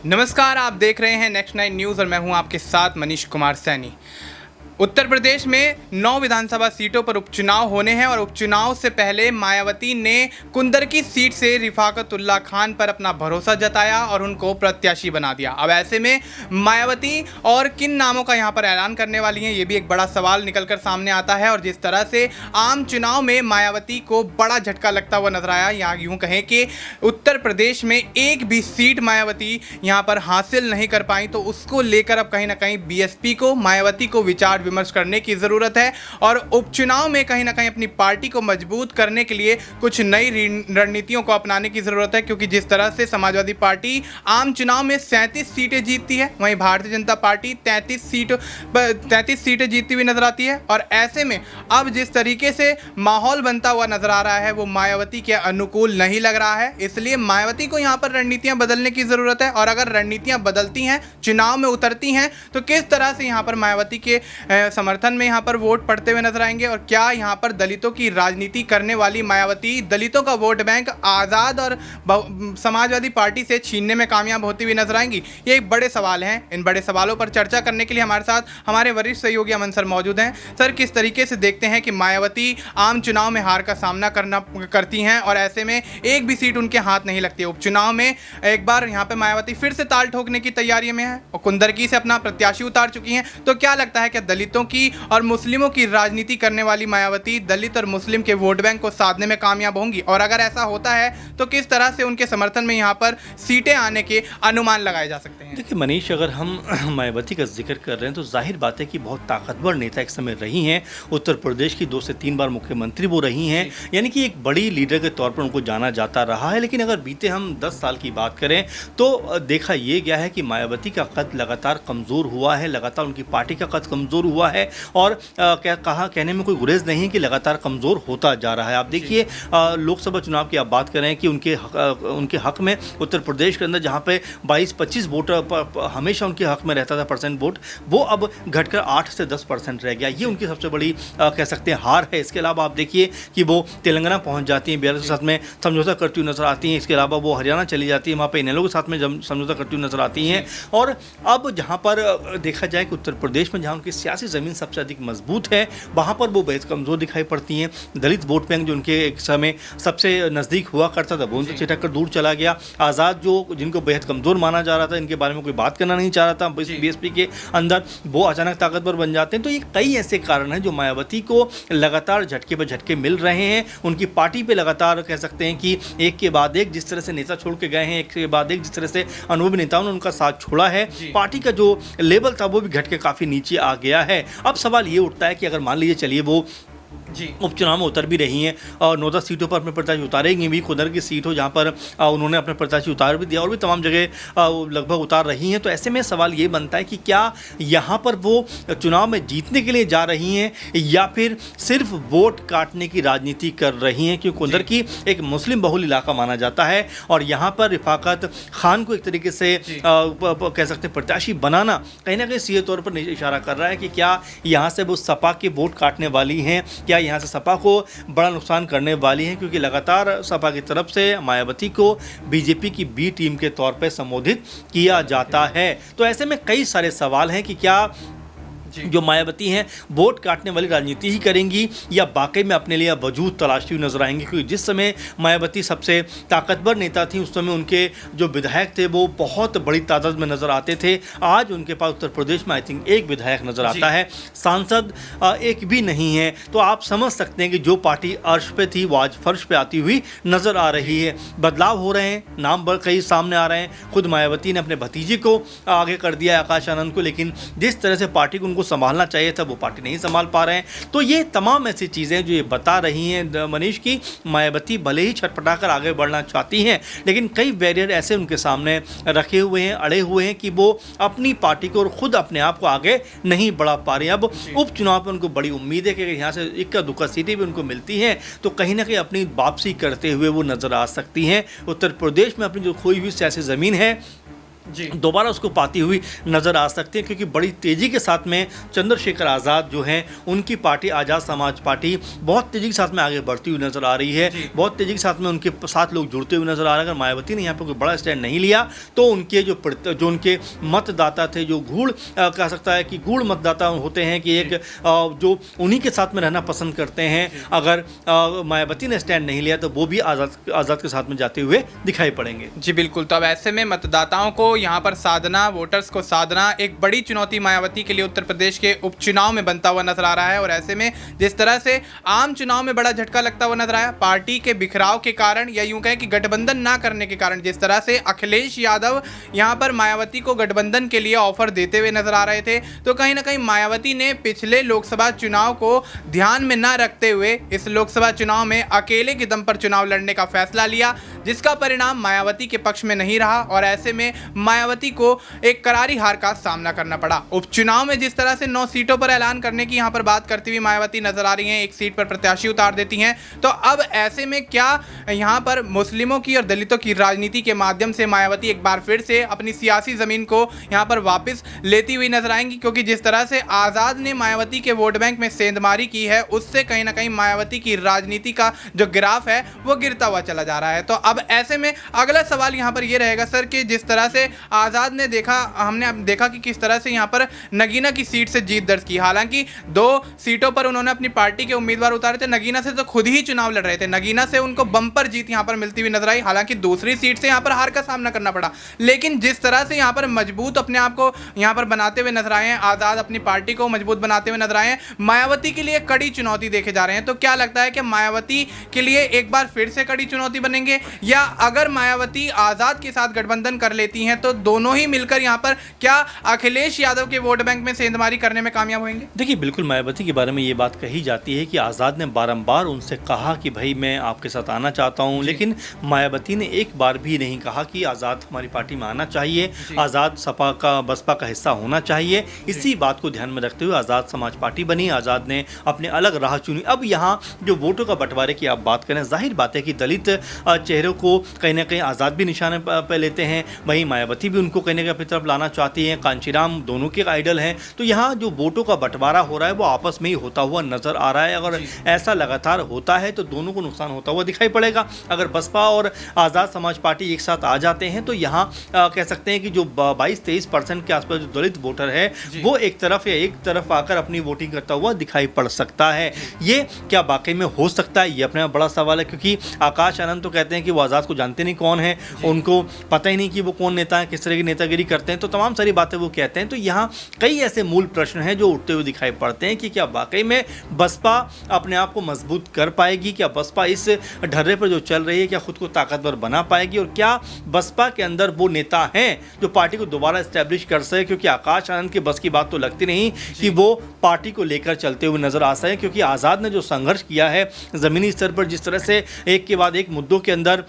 नमस्कार, आप देख रहे हैं नेक्स्ट 9 न्यूज़ और मैं हूं आपके साथ मनीष कुमार सैनी। उत्तर प्रदेश में 9 विधानसभा सीटों पर उपचुनाव होने हैं और उपचुनाव से पहले मायावती ने कुंदर की सीट से रिफाकतुल्लाह खान पर अपना भरोसा जताया और उनको प्रत्याशी बना दिया। अब ऐसे में मायावती और किन नामों का यहां पर ऐलान करने वाली हैं, ये भी एक बड़ा सवाल निकलकर सामने आता है। और जिस तरह से आम चुनाव में मायावती को बड़ा झटका लगता हुआ नजर आया, यहाँ यूँ कहें कि उत्तर प्रदेश में एक भी सीट मायावती यहाँ पर हासिल नहीं कर पाई, तो उसको लेकर अब कहीं ना कहीं बीएसपी को, मायावती को विचार विमर्श करने की ज़रूरत है और उपचुनाव में कहीं ना कहीं अपनी पार्टी को मजबूत करने के लिए कुछ नई रणनीतियों को अपनाने की ज़रूरत है। क्योंकि जिस तरह से समाजवादी पार्टी आम चुनाव में 37 सीटें जीतती है, वहीं भारतीय जनता पार्टी 33 सीटें जीतती हुई नजर आती है। और ऐसे में अब जिस तरीके से माहौल बनता हुआ नजर आ रहा है वो मायावती के अनुकूल नहीं लग रहा है, इसलिए मायावती को यहाँ पर रणनीतियाँ बदलने की ज़रूरत है। और अगर रणनीतियाँ बदलती हैं, चुनाव में उतरती हैं, तो किस तरह से यहाँ पर मायावती के समर्थन में यहाँ पर वोट पड़ते हुए नजर आएंगे और क्या यहाँ पर दलितों की राजनीति करने वाली मायावती दलितों का वोट बैंक आज़ाद और समाजवादी पार्टी से छीनने में कामयाब होती हुई नजर आएंगी, ये एक बड़े सवाल हैं। इन बड़े सवालों पर चर्चा करने के लिए हमारे साथ हमारे वरिष्ठ सहयोगी अमन सर मौजूद हैं। सर, किस तरीके से देखते हैं कि मायावती आम चुनाव में हार का सामना करती हैं और ऐसे में एक भी सीट उनके हाथ नहीं लगती है? उपचुनाव में एक बार यहाँ पे मायावती फिर से ताल ठोकने की तैयारी में है और कुंदरकी से अपना प्रत्याशी उतार चुकी हैं, तो क्या लगता है कि दलितों की और मुस्लिमों की राजनीति करने वाली मायावती दलित और मुस्लिम के वोट बैंक को साधने में कामयाब होंगी? और अगर ऐसा होता है तो किस तरह से उनके समर्थन में यहाँ पर सीटें आने के अनुमान लगाए जा सकते हैं? देखिए मनीष, अगर हम मायावती का जिक्र कर रहे हैं तो जाहिर बात है कि बहुत ताकतवर नेता एक समय रही हैं। उत्तर प्रदेश की 2 से 3 बार मुख्यमंत्री वो रही हैं, यानी कि एक बड़ी लीडर के तौर पर उनको जाना जाता रहा है। लेकिन अगर बीते हम 10 साल की बात करें तो देखा ये गया है कि मायावती का कद लगातार कमज़ोर हुआ है, लगातार उनकी पार्टी का कद कमज़ोर हुआ है और कहने में कोई गुरेज नहीं है कि लगातार कमज़ोर होता जा रहा है। आप देखिए लोकसभा चुनाव की आप बात करें कि उनके हक में उत्तर प्रदेश के अंदर जहाँ पे 22-25 वोट हमेशा उनके हक में रहता था परसेंट वोट, वो अब घटकर 8 से 10% रह गया। ये उनकी सबसे बड़ी कह सकते हैं हार है। इसके अलावा आप देखिए कि वो तेलंगाना पहुँच जाती हैं, बिहार के साथ में समझौता करती हुई नजर आती हैं। इसके अलावा वो हरियाणा चली जाती है, वहाँ पर इनेलो के साथ में समझौता करती हुई नजर आती हैं। और अब जहाँ पर देखा जाए कि उत्तर प्रदेश में जहाँ उनकी सियासी ज़मीन सबसे अधिक मजबूत है, वहाँ पर वो बेहद कमज़ोर दिखाई पड़ती हैं। दलित वोट बैंक जो उनके एक समय सबसे नज़दीक हुआ करता था वो उनसे छिटक कर दूर चला गया। आज़ाद जो जिनको बेहद कमज़ोर माना जा रहा था, इनके बारे में कोई बात करना नहीं चाह रहा था बीएसपी के अंदर, वो अचानक ताकतवर बन जाते हैं। तो ये कई ऐसे कारण हैं जो मायावती को लगातार झटके पर झटके मिल रहे हैं। उनकी पार्टी पे लगातार कह सकते हैं कि एक के बाद एक जिस तरह से नेता छोड़ के गए हैं, एक के बाद एक जिस तरह से अनुभवी नेताओं ने उनका साथ छोड़ा है, पार्टी का जो लेवल था वो भी घट के काफ़ी नीचे आ गया है। अब सवाल ये उठता है कि अगर मान लीजिए चलिए वो उपचुनाव में उतर भी रही हैं और 9-10 सीटों पर अपने प्रत्याशी उतारेंगी भी, खुदर की सीट हो जहां पर उन्होंने अपने प्रत्याशी उतार भी दिया और भी तमाम जगह लगभग उतार रही हैं, तो ऐसे में सवाल ये बनता है कि क्या यहां पर वो चुनाव में जीतने के लिए जा रही हैं या फिर सिर्फ वोट काटने की राजनीति कर रही हैं? क्योंकि खुदर की एक मुस्लिम बहुल इलाका माना जाता है और यहाँ पर रिफाकत खान को एक तरीके से कह सकते हैं प्रत्याशी बनाना कहीं ना कहीं सीधे तौर पर इशारा कर रहा है कि क्या यहाँ से वो सपा के वोट काटने वाली हैं, क्या यहाँ से सपा को बड़ा नुकसान करने वाली हैं? क्योंकि लगातार सपा की तरफ से मायावती को बीजेपी की बी टीम के तौर पर संबोधित किया जाता है। तो ऐसे में कई सारे सवाल हैं कि क्या जो मायावती हैं वोट काटने वाली राजनीति ही करेंगी या वाकई में अपने लिए वजूद तलाशती हुई नजर आएंगी? क्योंकि जिस समय मायावती सबसे ताकतवर नेता थी उस समय उनके जो विधायक थे वो बहुत बड़ी तादाद में नजर आते थे। आज उनके पास उत्तर प्रदेश में आई थिंक एक विधायक नजर आता है, सांसद एक भी नहीं है। तो आप समझ सकते हैं कि जो पार्टी अर्श पे थी वो आज फर्श पे आती हुई नजर आ रही है। बदलाव हो रहे हैं, नाम कई सामने आ रहे हैं। खुद मायावती ने अपने भतीजे को आगे कर दिया आकाश आनंद को, लेकिन जिस तरह से पार्टी को संभालना चाहिए था वो पार्टी नहीं संभाल पा रहे हैं। तो ये तमाम ऐसी चीज़ें जो ये बता रही हैं मनीष की मायावती भले ही छटपटा कर आगे बढ़ना चाहती हैं, लेकिन कई बैरियर ऐसे उनके सामने रखे हुए हैं, अड़े हुए हैं कि वो अपनी पार्टी को और खुद अपने आप को आगे नहीं बढ़ा पा रही हैं। अब उपचुनाव पर उनको बड़ी उम्मीद है कि यहाँ से इक्का दुक्का सीटें भी उनको मिलती हैं तो कहीं ना कहीं अपनी वापसी करते हुए वो नजर आ सकती हैं। उत्तर प्रदेश में अपनी जो खोई हुई सियासी ज़मीन है दोबारा उसको पाती हुई नज़र आ सकती है, क्योंकि बड़ी तेज़ी के साथ में चंद्रशेखर आज़ाद जो हैं उनकी पार्टी आज़ाद समाज पार्टी बहुत तेज़ी के साथ में आगे बढ़ती हुई नज़र आ रही है, बहुत तेज़ी के साथ में उनके साथ लोग जुड़ते हुए नज़र आ रहे हैं। अगर मायावती ने यहाँ पर कोई बड़ा स्टैंड नहीं लिया तो उनके जो उनके मतदाता थे, जो गूढ़ कह सकता है कि गूढ़ मतदाता होते हैं कि एक जो उन्हीं के साथ में रहना पसंद करते हैं, अगर मायावती ने स्टैंड नहीं लिया तो वो भी आज़ाद के साथ में जाते हुए दिखाई पड़ेंगे। जी बिल्कुल। तो अब ऐसे में मतदाताओं को यहाँ पर साधना, वोटर्स को साधना एक बड़ी चुनौती मायावती के लिए उत्तर प्रदेश के उपचुनाव में बनता हुआ नजर आ रहा है। और ऐसे में जिस तरह से आम चुनाव में बड़ा झटका लगता हुआ नजर आया पार्टी के बिखराव के कारण, या यूं कहें कि गठबंधन ना करने के कारण, जिस तरह से अखिलेश यादव यहाँ पर मायावती को गठबंधन के लिए ऑफर देते हुए नजर आ रहे थे, तो कहीं ना कहीं मायावती ने पिछले लोकसभा चुनाव को ध्यान में न रखते हुए इस लोकसभा चुनाव में अकेले के दम पर चुनाव लड़ने का फैसला लिया, जिसका परिणाम मायावती के पक्ष में नहीं रहा। और ऐसे में मायावती को एक करारी हार का सामना करना पड़ा। उपचुनाव में जिस तरह से 9 सीटों पर ऐलान करने की यहाँ पर बात करती हुई मायावती नजर आ रही हैं, एक सीट पर प्रत्याशी उतार देती हैं, तो अब ऐसे में क्या यहाँ पर मुस्लिमों की और दलितों की राजनीति के माध्यम से मायावती एक बार फिर से अपनी सियासी जमीन को यहाँ पर वापस लेती हुई नजर आएंगी? क्योंकि जिस तरह से आजाद ने मायावती के वोट बैंक में सेंधमारी की है, उससे कहीं ना कहीं मायावती की राजनीति का जो ग्राफ है वो गिरता हुआ चला जा रहा है। तो अब ऐसे में अगला सवाल यहाँ पर ये रहेगा सर कि जिस तरह से आजाद ने हमने देखा कि किस तरह से यहाँ पर नगीना की सीट से जीत दर्ज की, हालांकि 2 सीटों पर उन्होंने अपनी पार्टी के उम्मीदवार उतारे थे, नगीना से तो खुद ही चुनाव लड़ रहे थे, नगीना से उनको बम्पर जीत यहाँ पर मिलती हुई नजर आई, हालांकि दूसरी सीट से यहाँ पर हार का सामना करना पड़ा। लेकिन जिस तरह से यहाँ पर मजबूत अपने आप को यहाँ पर बनाते हुए नजर आए हैं, आजाद अपनी पार्टी को मजबूत बनाते हुए नजर आए हैं, मायावती के लिए कड़ी चुनौती देखे जा रहे हैं। तो क्या लगता है कि मायावती के लिए एक बार फिर से कड़ी चुनौती बनेंगे, या अगर मायावती आजाद के साथ गठबंधन कर लेती हैं तो दोनों ही मिलकर यहाँ पर क्या अखिलेश यादव के वोट बैंक में सेंधमारी करने में कामयाब होंगे? देखिए, बिल्कुल मायावती के बारे में ये बात कही जाती है कि आज़ाद ने बारंबार उनसे कहा कि भाई मैं आपके साथ आना चाहता हूँ, लेकिन मायावती ने एक बार भी नहीं कहा कि आज़ाद हमारी पार्टी में आना चाहिए, आज़ाद सपा का बसपा का हिस्सा होना चाहिए। इसी बात को ध्यान में रखते हुए आज़ाद समाज पार्टी बनी, आज़ाद ने अपने अलग राह चुनी। अब यहाँ जो वोटों का बंटवारे की आप बात करें, जाहिर बात है कि दलित चेहरों को कहीं ना कहीं आज़ाद भी निशाने पर लेते हैं, वहीं मायावती भी उनको कहीं ना कहीं अपनी तरफ लाना चाहती हैं, कांचीराम दोनों के आइडल हैं। तो यहाँ जो वोटों का बंटवारा हो रहा है वो आपस में ही होता हुआ नजर आ रहा है। अगर ऐसा लगातार होता है तो दोनों को नुकसान होता हुआ दिखाई पड़ेगा। अगर बसपा और आज़ाद समाज पार्टी एक साथ आ जाते हैं तो यहाँ कह सकते हैं कि जो 22-23% के आसपास जो दलित वोटर है वो एक तरफ आकर अपनी वोटिंग करता हुआ दिखाई पड़ सकता है। ये क्या वाकई में हो सकता है, ये अपने बड़ा सवाल है, क्योंकि आकाश आनंद तो कहते हैं कि वो आज़ाद को जानते नहीं कौन है, उनको पता ही नहीं कि वो कौन नेता है, किस तरह की नेतागिरी करते हैं, तो तमाम सारी बातें वो कहते हैं। तो यहाँ कई ऐसे मूल प्रश्न हैं जो उठते हुए दिखाई पड़ते हैं कि क्या वाकई में बसपा अपने आप को मजबूत कर पाएगी, क्या बसपा इस ढर्रे पर जो चल रही है क्या खुद को ताकतवर बना पाएगी, और क्या बसपा के अंदर वो नेता हैं जो पार्टी को दोबारा इस्टेब्लिश कर सके। क्योंकि आकाश आनंद के बस की बात तो लगती नहीं कि वो पार्टी को लेकर चलते हुए नजर आ सके, क्योंकि आज़ाद ने जो संघर्ष किया है ज़मीनी स्तर पर, जिस तरह से एक के बाद एक मुद्दों के अंदर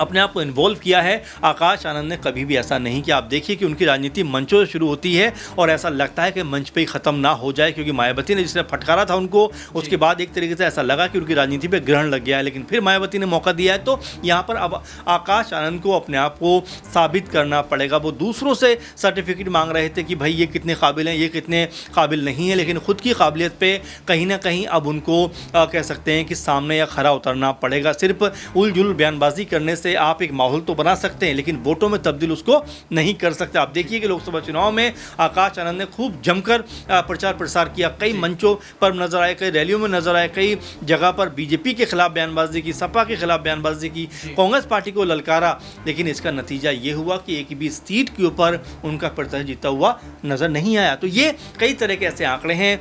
अपने आप को इन्वॉल्व किया है, आकाश आनंद ने कभी भी ऐसा नहीं किया। आप देखिए कि उनकी राजनीति मंचों से शुरू होती है और ऐसा लगता है कि मंच पे ही ख़त्म ना हो जाए, क्योंकि मायावती ने जिसने फटकारा था उनको, उसके बाद एक तरीके से ऐसा लगा कि उनकी राजनीति पे ग्रहण लग गया है, लेकिन फिर मायावती ने मौका दिया है। तो यहाँ पर अब आकाश आनंद को अपने आप को साबित करना पड़ेगा। वो दूसरों से सर्टिफिकेट मांग रहे थे कि भाई ये कितने काबिल हैं, ये कितने काबिल नहीं है, लेकिन खुद की काबिलियत पर कहीं ना कहीं अब उनको कह सकते हैं कि सामने या खरा उतरना पड़ेगा। सिर्फ उलझुल बयानबाजी करने से आप एक माहौल तो बना सकते हैं, लेकिन वोटों में तब्दील उसको नहीं कर सकते। आप देखिए कि लोकसभा चुनाव में आकाश आनंद ने खूब जमकर प्रचार प्रसार किया, कई मंचों पर नजर आए, कई रैलियों में नजर आए, कई जगह पर बीजेपी के खिलाफ बयानबाजी की, सपा के खिलाफ बयानबाजी की, कांग्रेस पार्टी को ललकारा, लेकिन इसका नतीजा ये हुआ कि एक भी सीट के ऊपर उनका प्रत्याशी जीता हुआ नजर नहीं आया। तो ये कई तरह के ऐसे आंकड़े हैं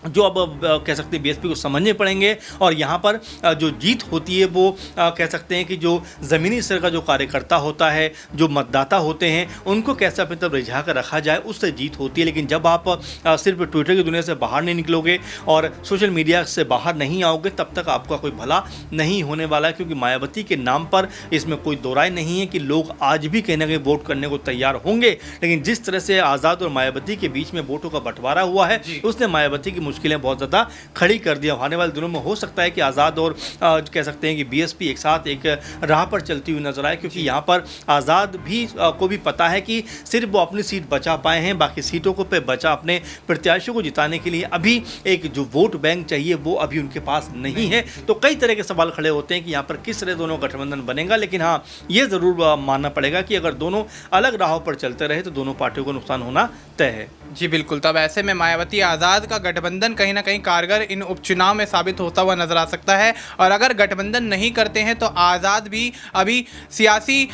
जो अब कह सकते हैं बीएसपी को समझने पड़ेंगे, और यहाँ पर जो जीत होती है वो कह सकते हैं कि जो ज़मीनी स्तर का जो कार्यकर्ता होता है, जो मतदाता होते हैं, उनको कैसे अपनी तरफ रिझा कर रखा जाए, उससे जीत होती है। लेकिन जब आप सिर्फ ट्विटर की दुनिया से बाहर नहीं निकलोगे और सोशल मीडिया से बाहर नहीं आओगे, तब तक आपका कोई भला नहीं होने वाला है। क्योंकि मायावती के नाम पर इसमें कोई दो राय नहीं है कि लोग आज भी कहीं ना कहीं वोट करने को तैयार होंगे, लेकिन जिस तरह से आज़ाद और मायावती के बीच में वोटों का बंटवारा हुआ है, उसने मायावती की मुश्किलें बहुत ज़्यादा खड़ी कर दी। आने वाले दिनों में हो सकता है कि आज़ाद और कह सकते हैं कि बीएसपी एक साथ एक राह पर चलती हुई नजर आए, क्योंकि यहाँ पर आज़ाद भी को भी पता है कि सिर्फ वो अपनी सीट बचा पाए हैं, बाकी सीटों को पे बचा अपने प्रत्याशियों को जिताने के लिए अभी एक जो वोट बैंक चाहिए वो अभी उनके पास नहीं है। तो कई तरह के सवाल खड़े होते हैं कि यहाँ पर किस तरह दोनों गठबंधन बनेगा, लेकिन हाँ ये ज़रूर मानना पड़ेगा कि अगर दोनों अलग राहों पर चलते रहे तो दोनों पार्टियों को नुकसान होना तय है। जी बिल्कुल, तब ऐसे में मायावती आज़ाद का गठबंधन कहीं ना कहीं कारगर इन उपचुनाव में साबित होता हुआ नजर आ सकता है। और अगर गठबंधन नहीं करते हैं तो आज़ाद भी अभी सियासी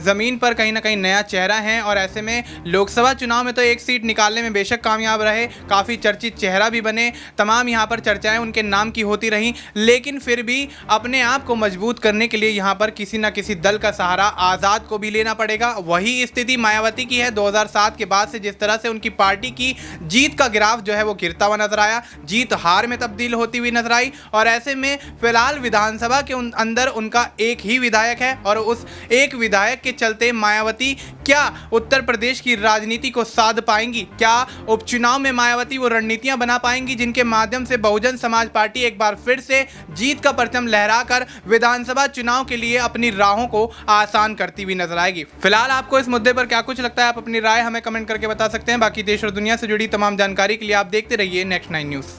ज़मीन पर कहीं ना कहीं नया चेहरा है, और ऐसे में लोकसभा चुनाव में तो एक सीट निकालने में बेशक कामयाब रहे, काफ़ी चर्चित चेहरा भी बने, तमाम यहाँ पर चर्चाएँ उनके नाम की होती रहीं, लेकिन फिर भी अपने आप को मजबूत करने के लिए यहाँ पर किसी न किसी दल का सहारा आज़ाद को भी लेना पड़ेगा। वही स्थिति मायावती की है। 2007 के बाद से जिस तरह से उनकी पार्टी की जीत का ग्राफ जो है वो गिरता हुआ नजर आया, जीत हार में तब्दील होती हुई नजर आई, और ऐसे में फिलहाल विधानसभा के अंदर उनका एक ही विधायक है, और उस एक विधायक के चलते मायावती क्या उत्तर प्रदेश की राजनीति को साध पाएंगी? क्या उपचुनाव में मायावती वो रणनीतियां बना पाएंगी जिनके माध्यम से बहुजन समाज पार्टी एक बार फिर से जीत का परचम लहराकर विधानसभा चुनाव के लिए अपनी राहों को आसान करती हुई नजर आएगी? फिलहाल आपको इस मुद्दे पर क्या कुछ लगता है? आप अपनी राय हमें कमेंट करके बता सकते हैं। बाकी देश और दुनिया से जुड़ी तमाम जानकारी के लिए आप देखते रहिए नेक्स्ट 9 न्यूज़।